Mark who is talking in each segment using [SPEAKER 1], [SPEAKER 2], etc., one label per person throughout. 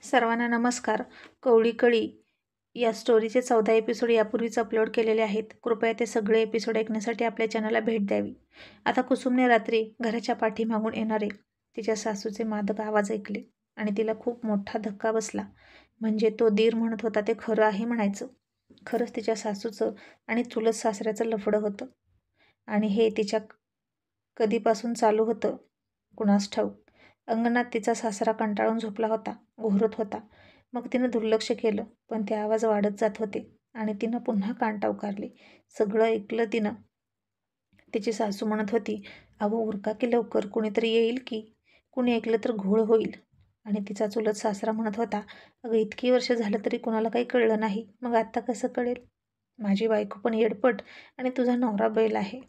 [SPEAKER 1] सर्वांना नमस्कार. कवळी कळी या स्टोरीचे 14 एपिसोड यापूर्वीच अपलोड केलेले आहेत. कृपया ते सगळे एपिसोड ऐकण्यासाठी आपल्या चॅनलला भेट द्यावी. आता कुसुमने रात्री घराच्या पाठीमागून येणारे तिच्या सासूचे मादक आवाज ऐकले आणि तिला खूप मोठा धक्का बसला. म्हणजे तो दीर म्हणत होता ते खरं आहे म्हणायचं. खरंच तिच्या सासूचं आणि चुलत सासऱ्याचं लफडं होतं. आणि हे तिच्या कधीपासून चालू होतं कुणास ठाऊक. अंगणात तिचा सासरा कंटाळून झोपला होता, घोरत होता. मग तिनं दुर्लक्ष केलं, पण ते आवाज वाढत जात होते आणि तिनं पुन्हा कान टवकारले. सगळं ऐकलं तिनं. तिची सासू म्हणत होती, अहो उरका की लवकर, कुणीतरी येईल की. कुणी ऐकलं तर घोळ होईल. आणि तिचा चुलत सासरा म्हणत होता, अगं इतकी वर्ष झालं तरी कुणाला काही कळलं नाही, मग आत्ता कसं कळेल? माझी बायको पण येडपट आणि तुझा नवरा बैल आहे.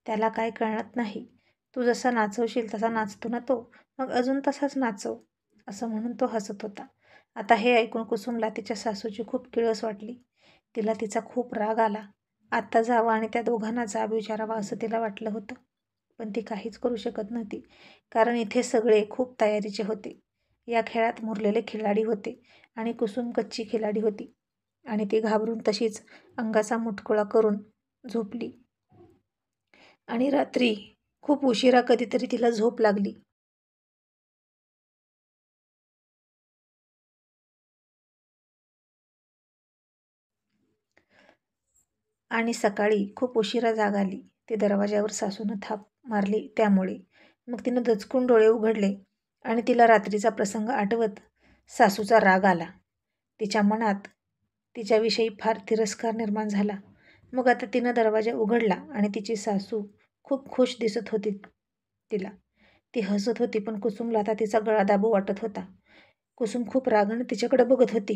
[SPEAKER 1] त्याला काय कळत नाही. तू जसा नाचवशील तसा नाचतो ना तो, मग अजून तसाच नाचव, असं म्हणून तो हसत होता. आता हे ऐकून कुसुमला तिच्या सासूची खूप किळस वाटली. तिला तिचा खूप राग आला. आत्ता जावं आणि त्या दोघांना जाब विचारावा असं तिला वाटलं होतं. पण ती काहीच करू शकत नव्हती, कारण इथे सगळे खूप तयारीचे होते. या खेळात मुरलेले खिलाडी होते आणि कुसुम कच्ची खिलाडी होती. आणि ती घाबरून तशीच अंगाचा मुटकुळा करून झोपली. आणि रात्री खूप उशिरा कधीतरी तिला झोप लागली. आणि सकाळी खूप उशिरा जाग आली. ती दरवाज्यावर सासूनं थाप मारली त्यामुळे. मग तिनं दचकून डोळे उघडले आणि तिला रात्रीचा प्रसंग आठवत सासूचा राग आला. तिच्या मनात तिच्याविषयी फार तिरस्कार निर्माण झाला. मग आता तिनं दरवाजा उघडला आणि तिची सासू खूप खुश दिसत होती तिला. ती हसत होती, पण कुसुमला आता तिचा गळा दाबू वाटत होता. कुसुम खूप रागाने तिच्याकडे बघत होती.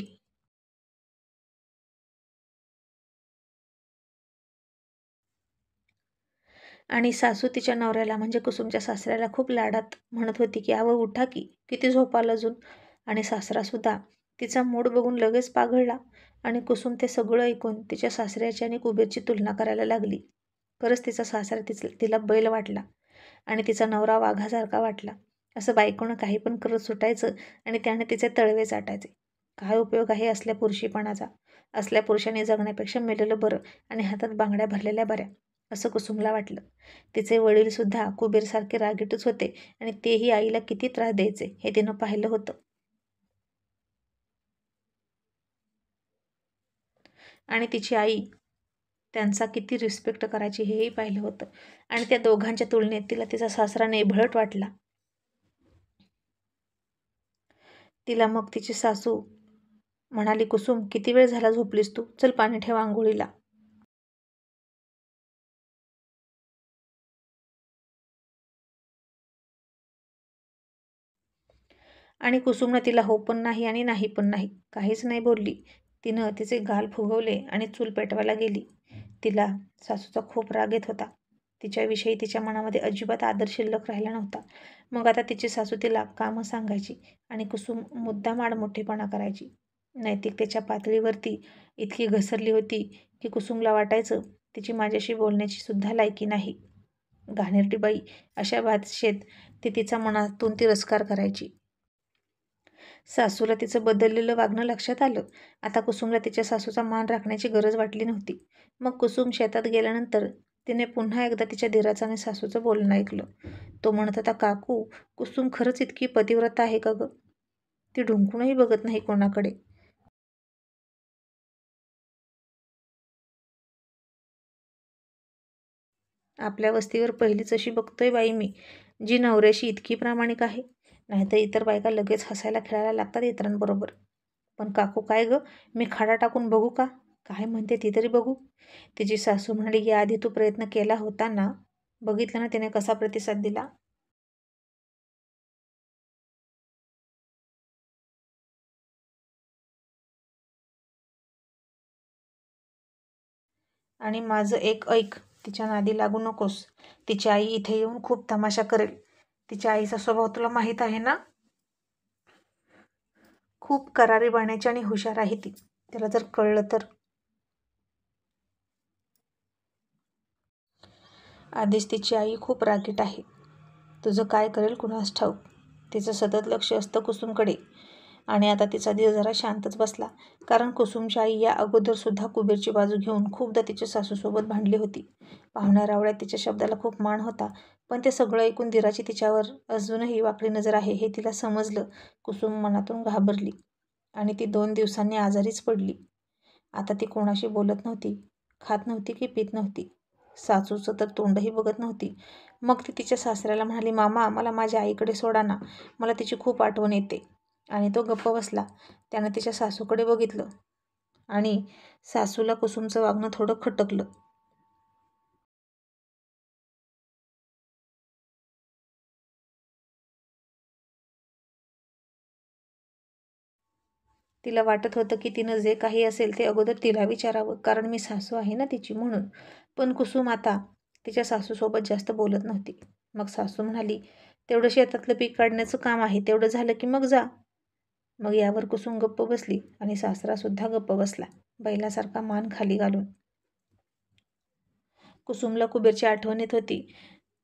[SPEAKER 1] आणि सासू तिच्या नवऱ्याला म्हणजे कुसुमच्या सासऱ्याला खूप लाडात म्हणत होती की अहो उठा की, किती झोपाल अजून. आणि सासरासुद्धा तिचा मूड बघून लगेच पाघळला. आणि कुसुम ते सगळं ऐकून तिच्या सासऱ्याची आणि कुबेरची तुलना करायला लागली. खरंच तिचा सासरा तिला बैल वाटला आणि तिचा नवरा वाघासारखा वाटला. असं बायकोनं काही पण करत सुटायचं आणि त्याने तिचे तळवे चाटायचे. काय उपयोग आहे असल्या पुरुषीपणाचा? असल्या पुरुषांनी जगण्यापेक्षा मेलेलं बरं आणि हातात बांगड्या भरलेल्या बऱ्या, असं कुसुमला वाटलं. तिचे वडीलसुद्धा कुबेरसारखे रागीटच होते आणि तेही आईला किती त्रास द्यायचे हे तिनं पाहिलं होतं. आणि तिची आई त्यांचा किती रिस्पेक्ट करायची हेही पाहिलं होतं. आणि त्या दोघांच्या तुलनेत तिला तिचा सासरा नेभळट वाटला. तिला मग तिची सासू म्हणाली, कुसुम किती वेळ झाला झोपलीस तू? चल पाणी ठेव आंघोळीला. आणि कुसुमनं तिला हो पण नाही आणि नाही पण नाही, काहीच नाही बोलली. तिनं तिचे गाल फुगवले आणि चूल पेटवायला गेली. तिला सासूचा खूप राग येत होता. तिच्याविषयी तिच्या मनामध्ये अजिबात आदर शिल्लक राहिला नव्हता. मग आता तिची सासू तिला कामं सांगायची आणि कुसुम मुद्दाम आडमुठेपणा करायची. नैतिकतेच्या पातळीवरती इतकी घसरली होती की कुसुमला वाटायचं तिची माझ्याशी बोलण्याची सुद्धा लायकी नाही. घाणेरडी बाई अशा भाषेत ती तिचा मनातून तिरस्कार करायची. सासूला तिचं बदललेलं वागणं लक्षात आलं. आता कुसुमला तिच्या सासूचा मान राखण्याची गरज वाटली नव्हती. मग कुसुम शेतात गेल्यानंतर तिने पुन्हा एकदा तिच्या दिराचं आणि सासूचं बोलणं ऐकलं. तो म्हणत होता, काकू कुसुम खरंच इतकी पतिव्रता आहे का गं? ती ढुंकूनही बघत नाही कोणाकडे. आपल्या वस्तीवर पहिलीच अशी बघतोय बाई मी, जी नवऱ्याशी इतकी प्रामाणिक आहे. नाहीतर इतर बायका लगेच हसायला खेळायला लागतात इतरांबरोबर. पण काकू काय गं, मी खाडा टाकून बघू का? काय म्हणते ती तरी बघू. तिची सासू म्हणाली, याआधी तू प्रयत्न केला होता ना? बघितलं ना तिने कसा प्रतिसाद दिला. आणि माझं एक ऐक, तिच्या नादी लागू नकोस. तिची आई इथे येऊन खूप तमाशा करेल. तिच्या आईचा स्वभाव तुला माहीत आहे ना? खूप करारी बाण्याची आणि हुशार आहे ती. तिला जर कळलं तर. आधीच तिची आई खूप रागीट आहे. तुझं काय करेल कुणास ठाऊक. तिचं सतत लक्ष असतं कुसुमकडे. आणि आता तिचा धीर जरा शांतच बसला, कारण कुसुमची आई या अगोदरसुद्धा कुबेरची बाजू घेऊन खूपदा तिच्या सासूसोबत भांडली होती. पाहुण्या रावळ्यात तिच्या शब्दाला खूप मान होता, पण ते सगळं ऐकून धीराची तिच्यावर अजूनही वाकडी नजर आहे हे तिला समजलं. कुसुम मनातून घाबरली आणि ती 2 दिवसांनी आजारीच पडली. आता ती कोणाशी बोलत नव्हती, खात नव्हती की पीत नव्हती. सासूचं तर तोंडही बघत नव्हती. मग ती तिच्या सासऱ्याला म्हणाली, मामा मला माझ्या आईकडे सोडा ना, मला तिची खूप आठवण येते. आणि तो गप्प बसला. त्यानं तिच्या सासूकडे बघितलं आणि सासूला कुसुमचं वागणं थोडं खटकलं. तिला वाटत होतं की तिनं जे काही असेल ते अगोदर तिला विचारावं, कारण मी सासू आहे ना तिची म्हणून. पण कुसुम आता तिच्या सासूसोबत जास्त बोलत नव्हती. मग सासू म्हणाली, तेवढं शेतातलं पीक काढण्याचं काम आहे, तेवढं झालं की मग जा. मग यावर कुसुम गप्प बसली आणि सासरासुद्धा गप्प बसला, बैलासारखा मान खाली घालून. कुसुमला कुबेरची आठवण येत होती.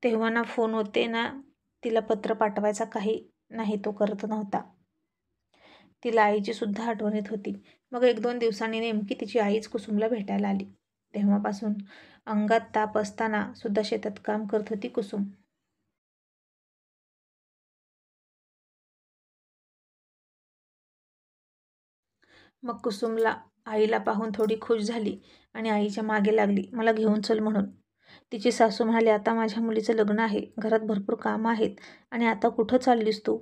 [SPEAKER 1] तेव्हा ना फोन होते ना तिला पत्र पाठवायचा काही नाही तो करत नव्हता. तिला आईची सुद्धा आठवण येत होती. मग 1-2 दिवसांनी नेमकी तिची आईच कुसुमला भेटायला आली. तेव्हापासून अंगात ताप असताना सुद्धा शेतात काम करत होती कुसुम. मग कुसुमला आईला पाहून थोडी खुश झाली आणि आईच्या मागे लागली, मला घेऊन चल म्हणून. तिची सासू म्हणाली, आता माझ्या मुलीचं लग्न आहे, घरात भरपूर कामं आहेत आणि आता कुठं चाललीस तू?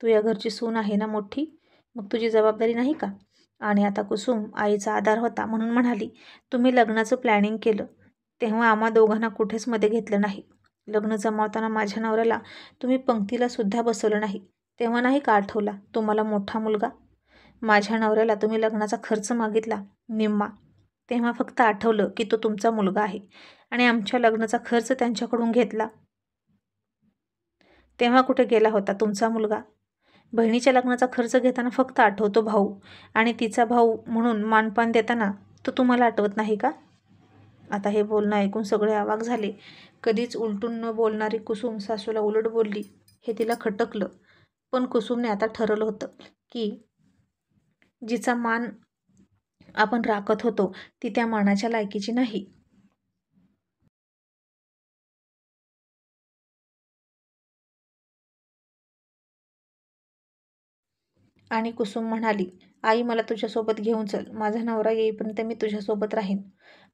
[SPEAKER 1] तू या घरची सून आहे ना मोठी, मग तुझी जबाबदारी नाही का? आणि आता कुसुम आईचा आधार होता म्हणून म्हणाली, तुम्ही लग्नाचं प्लॅनिंग केलं तेव्हा आम्हा दोघांना कुठेच मध्ये घेतलं नाही. लग्न जमावताना माझ्या नवऱ्याला तुम्ही पंक्तीला सुद्धा बसवलं नाही, तेव्हा नाही का आठवला तुम्हाला मोठा मुलगा? माझ्या नवऱ्याला तुम्ही लग्नाचा खर्च मागितला निम्मा, तेव्हा फक्त आठवलं की तो तुमचा मुलगा आहे आणि आमच्या लग्नाचा खर्च त्यांच्याकडून घेतला. तेव्हा कुठे गेला होता तुमचा मुलगा? बहिणीच्या लग्नाचा खर्च घेताना फक्त आठवतो भाऊ आणि तिचा भाऊ म्हणून मानपान देताना तो तुम्हाला आठवत नाही का? आता हे बोलणं ऐकून सगळे अवाक झाले. कधीच उलटून न बोलणारी कुसुम सासूला उलट बोलली हे तिला खटकलं. पण कुसुमने आता ठरवलं होतं की जिचा मान आपण राखत होतो ती त्या मानाच्या लायकीची नाही. आणि कुसुम म्हणाली, आई मला तुझ्यासोबत घेऊन चल, माझा नवरा येईपर्यंत मी तुझ्यासोबत राहीन.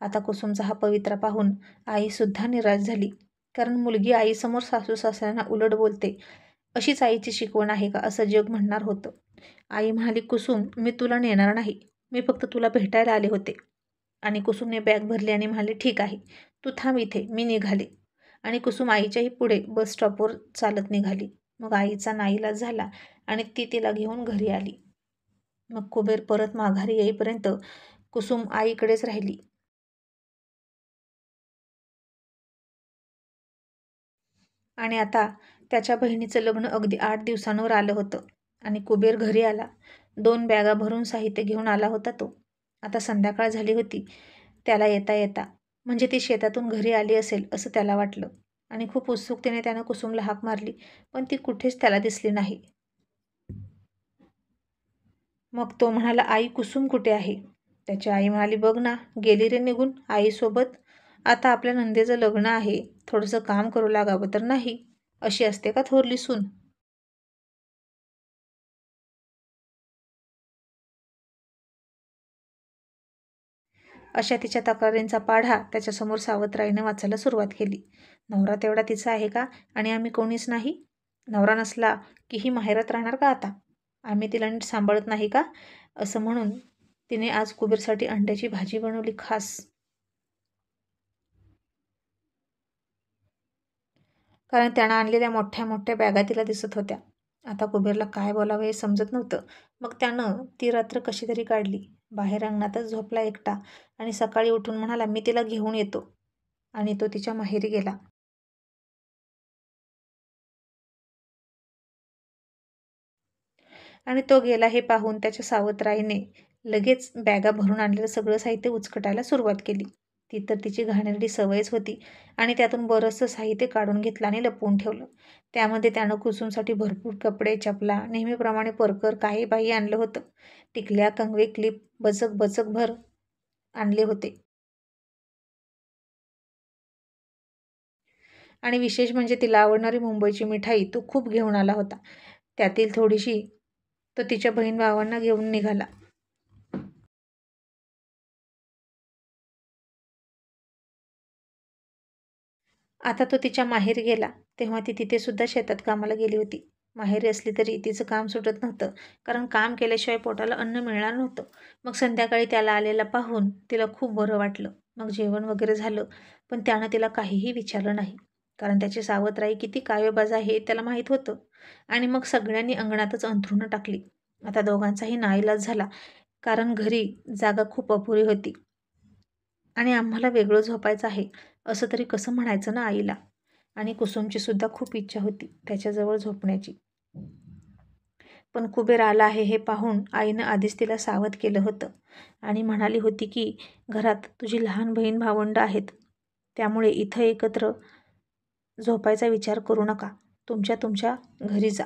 [SPEAKER 1] आता कुसुमचा हा पवित्रा पाहून आईसुद्धा निराश झाली, कारण मुलगी आईसमोर सासू सासऱ्यांना उलट बोलते, अशीच आईची शिकवण आहे का असं जग म्हणणार होतं. आई म्हणाली, कुसुम मी तुला नेणार नाही, मी फक्त तुला भेटायला आले होते. आणि कुसुमने बॅग भरली आणि म्हणाली, ठीक आहे, तू थांब इथे, मी निघाले. आणि कुसुम आईच्याही पुढे बस स्टॉपवर चालत निघाली. मग आईचा नाईलाज झाला आणि ती तिला घेऊन घरी आली. मग कुबेर परत माघारी येईपर्यंत कुसुम आईकडेच राहिली. आणि आता त्याच्या बहिणीचं लग्न अगदी 8 दिवसांवर आलं होतं आणि कुबेर घरी आला. 2 बॅगा भरून साहित्य घेऊन आला होता तो. आता संध्याकाळ झाली होती त्याला येता येता, म्हणजे ती शेतातून घरी आली असेल असं त्याला वाटलं. आणि खूप उत्सुकतेने त्यानं कुसुमला हाक मारली, पण ती कुठेच त्याला दिसली नाही. मग तो म्हणाला, आई कुसुम कुठे आहे? त्याची आई म्हणाली, बघ ना, गेली रे निघून आईसोबत. आता आपल्या नंदेचं लग्न आहे, थोडंसं काम करू लागावं तर नाही, अशी असते का थोरली सून? अशा तिच्या तक्रारींचा पाढा त्याच्यासमोर सावत्राईने वाचायला सुरुवात केली. नवरा तेवढा तिचा आहे का आणि आम्ही कोणीच नाही? नवरा नसला की ही माहेरात राहणार का आता? आम्ही तिला नीट सांभाळत नाही का? असं म्हणून तिने आज कुबेरसाठी अंड्याची भाजी बनवली खास. कारण त्यानं आणलेल्या मोठ्या मोठ्या बॅगा तिला दिसत होत्या. आता कुबेरला काय बोलावं हे समजत नव्हतं. मग त्यानं ती रात्र कशी तरी काढली. बाहेर अंगणातच झोपला एकटा आणि सकाळी उठून म्हणाला, मी तिला घेऊन येतो. आणि तो तिच्या माहेरी गेला. आणि तो गेला हे पाहून त्याच्या सावत्राईने लगेच बॅगा भरून आणलेलं सगळं साहित्य उचकटायला सुरुवात केली. ती तर तिची घाणेरडी सवयच होती आणि त्यातून बरंचसं साहित्य काढून घेतलं आणि लपवून ठेवलं. त्यामध्ये त्यानं कुसुमसाठी भरपूर कपडे, चपला, नेहमीप्रमाणे परकर काही बाही आणलं होतं. टिकल्या, कंगवे, क्लिप बचक बचकभर आणले होते. आणि विशेष म्हणजे तिला आवडणारी मुंबईची मिठाई तो खूप घेऊन आला होता. त्यातील थोडीशी तो तिच्या बहीण भावांना घेऊन निघाला. आता तो तिच्या माहेरी गेला तेव्हा ती तिथे सुद्धा शेतात कामाला गेली होती. माहेरी असली तरी तिचं काम सुटत नव्हतं, कारण काम केल्याशिवाय पोटाला अन्न मिळणार नव्हतं. मग संध्याकाळी त्याला आलेला पाहून तिला खूप बरं वाटलं. मग जेवण वगैरे झालं, पण त्यानं तिला काहीही विचारलं नाही, कारण त्याची सावत्राई किती कावेबाज आहे त्याला माहीत होतं. आणि मग सगळ्यांनी अंगणातच अंथरुणं टाकली. आता दोघांचाही नाईलाज झाला, कारण घरी जागा खूप अपुरी होती आणि आम्हाला वेगळं झोपायचं आहे असं तरी कसं म्हणायचं ना आईला. आणि कुसुमची सुद्धा खूप इच्छा होती त्याच्याजवळ झोपण्याची. पण कुबेर आला आहे हे पाहून आईनं आधीच तिला सावध केलं होतं आणि म्हणाली होती की घरात तुझी लहान बहीण भावंडं आहेत, त्यामुळे इथं एकत्र झोपायचा विचार करू नका, तुमच्या तुमच्या घरी जा.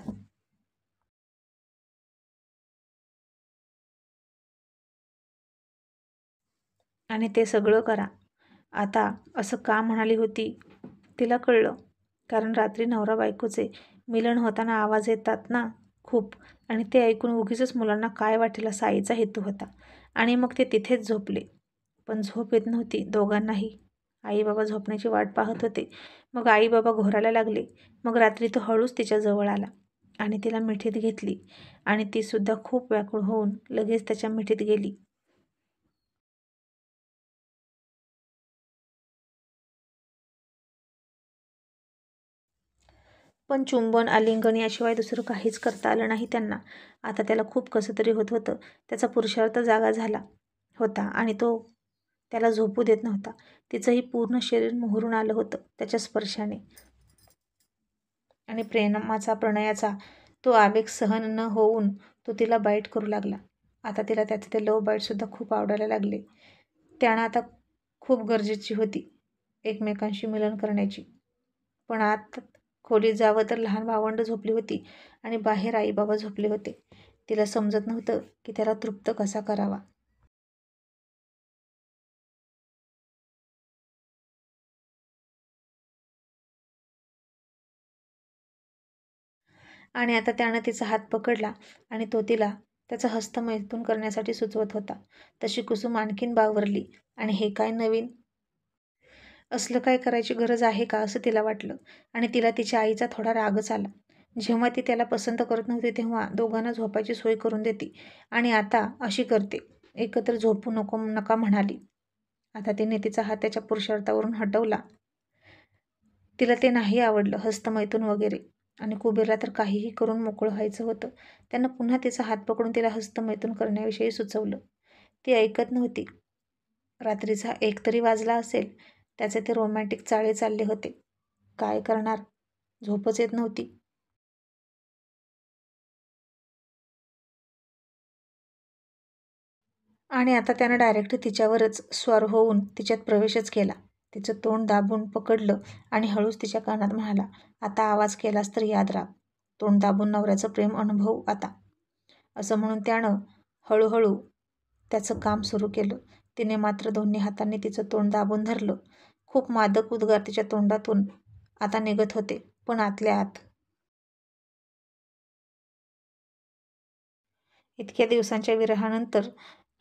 [SPEAKER 1] आणि ते सगळं करा. आता असं का म्हणाली होती तिला कळलं, कारण रात्री नवरा बायकोचे मिलन होताना आवाज येतात ना खूप, आणि ते ऐकून उगीचच मुलांना काय वाटेल असा आईचा हेतू होता. आणि मग ते तिथेच झोपले. पण झोप येत नव्हती दोघांनाही. आई बाबा झोपण्याची वाट पाहत होते. मग आई बाबा घोरायला लागले. मग रात्री तो हळूच तिच्याजवळ आला आणि तिला मिठीत घेतली आणि ती सुद्धा खूप व्याकुळ होऊन लगेच त्याच्या मिठीत गेली. पण चुंबन, आलिंगन याशिवाय दुसरं काहीच करता आलं नाही त्यांना. आता त्याला खूप कसं तरी होत होतं. त्याचा पुरुषार्थ जागा झाला होता आणि तो त्याला झोपू देत नव्हता. तिचंही पूर्ण शरीर मोहरून आलं होतं त्याच्या स्पर्शाने. आणि प्रेमाचा, प्रणयाचा तो आवेग सहन न होऊन तो तिला बाईट करू लागला. आता तिला त्याचे ते लव्ह बाईटसुद्धा खूप आवडायला लागले. त्यानं आता खूप गरजेची होती एकमेकांशी मिलन करण्याची. पण आत खोलीत जावं तर लहान भावंडं झोपली होती आणि बाहेर आई बाबा झोपले होते. तिला समजत नव्हतं की त्याला तृप्त कसा करावा. आणि आता त्यानं तिचा हात पकडला आणि तो तिला त्याचा हस्त मैथून करण्यासाठी सुचवत होता. तशी कुसुम आणखीन बावरली. आणि हे काय नवीन? असलं काय करायची गरज आहे का असं तिला वाटलं. आणि तिला तिच्या आईचा थोडा रागच आला. जेव्हा ती त्याला पसंत करत नव्हती तेव्हा दोघांना झोपायची सोय करून देते आणि आता अशी करते. एकत्र झोपू नको नका म्हणाली. आता तिने तिचा हात त्याच्या पुरुषार्थावरून हटवला. तिला ते नाही आवडलं हस्तमैथून वगैरे. आणि कुबेरला तर काहीही करून मोकळं व्हायचं होतं. त्यानं पुन्हा तिचा हात पकडून तिला हस्तमैथून करण्याविषयी सुचवलं. ती ऐकत नव्हती. रात्रीचा 1 तरी वाजला असेल. त्याचे ते रोमॅन्टिक चाळे चालले होते. काय करणार? झोपच येत नव्हती. आणि आता त्यानं डायरेक्ट तिच्यावरच स्वार होऊन तिच्यात प्रवेशच केला. तिचं तोंड दाबून पकडलं आणि हळूच तिच्या कानात म्हणाला, आता आवाज केलास तर याद राख. तोंड दाबून नवऱ्याचं प्रेम अनुभव आता. असं म्हणून त्यानं हळूहळू त्याचं काम सुरू केलं. तिने मात्र दोन्ही हातांनी तिचं तोंड दाबून धरलं. खूप मादक उद्गार तिच्या तोंडातून आता निघत होते, पण आतल्या आत. इतक्या दिवसांच्या विरहानंतर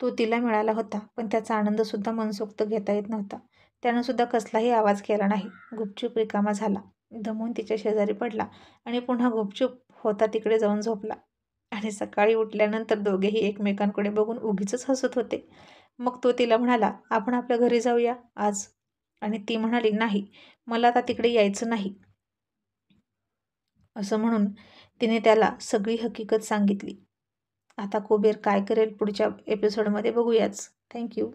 [SPEAKER 1] तो तिला मिळाला होता, पण त्याचा आनंदसुद्धा मनसोक्त घेता येत नव्हता. त्यानं सुद्धा कसलाही आवाज केला नाही. गुपचूप रिकामा झाला. दमून तिच्या शेजारी पडला आणि पुन्हा गुपचूप होता तिकडे जाऊन झोपला. आणि सकाळी उठल्यानंतर दोघेही एकमेकांकडे बघून उगीचच हसत होते. मग तो तिला म्हणाला, आपण आपल्या घरी जाऊया आज. आणि ती म्हणाली, नाही, मला आता तिकडे यायचं नाही. असं म्हणून तिने त्याला सगळी हकीकत सांगितली. आता कुबेर काय करेल पुढच्या एपिसोडमध्ये बघूयाच. थँक्यू.